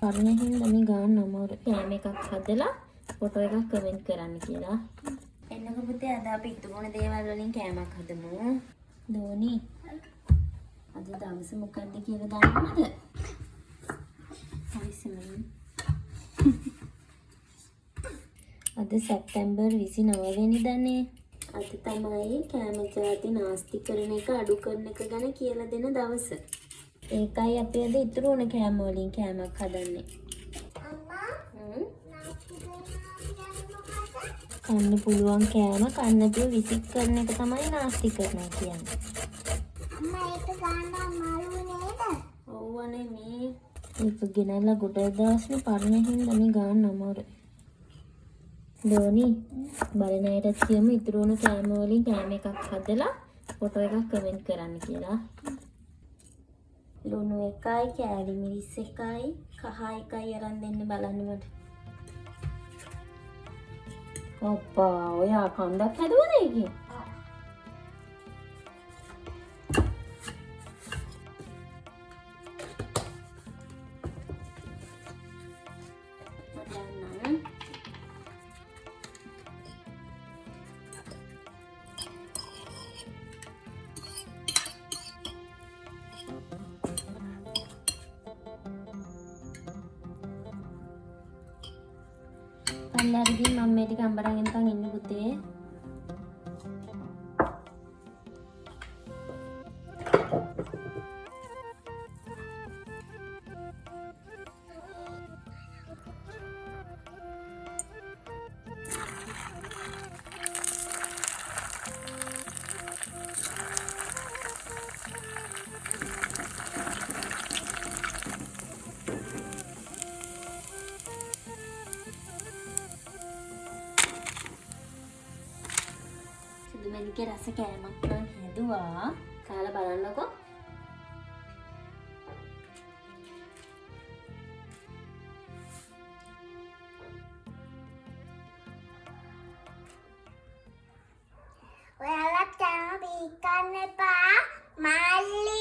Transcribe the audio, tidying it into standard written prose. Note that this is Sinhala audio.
පරණ හින්දා මේ ගාන්න අමාරු. කෑම එකක් හදලා ෆොටෝ එකක් කමෙන්ට් කරන්න කියලා. එන්නකො පුතේ අද අපි ඉතුරුන දේවල් වලින් කෑමක් හදමු. දෝනි. අද දවස මොකක්ද කියලා දන්නවද? හරිසමයි. අද සැප්තැම්බර් 29 වෙනිදානේ. අද තමයි කෑම ජාති නාස්ති කරන එක අඩු කරන එක ගැන කියලා දෙන දවස. ඒකයි අපි අද ඉතුරු වුණ කෑම වලින් කෑමක් හදන්නේ. අම්මා කන්න පුළුවන් කෑම කන්නපිය විසික් කරන එක තමයි නාස්ති කරනවා කියන්නේ. අම්මා ඒක ගන්න අමාරු නේද? ඔව්වනේ මේ. ඒක ගෙනල්ලා ගොඩ දවස්නේ පරණ හින්දා මේ ගන්න අමාරු. දෝනි බලනයටත් කියමු ඉතුරු වුණ කෑම වලින් කෑම එකක් හදලා ෆොටෝ එකක් කමෙන්ට් කරන්න කියලා. ලුණු එකයි කෑලි මිරිස් එකයි කහ එකයි අරන් දෙන්න බලන්න මට. ඔප්පා ඔයා කන්දක් හැදුවද ඒකේ? පල්ලරදී මම මේ ටික අම්බරන් එනකන් ඉන්න පුතේ. මැනිකේ රස කෑමක් නම් හැදුවා. කාලා බලන්නකෝ. ඔයාලත් කෑම බීකන්න එපා. මල්ලි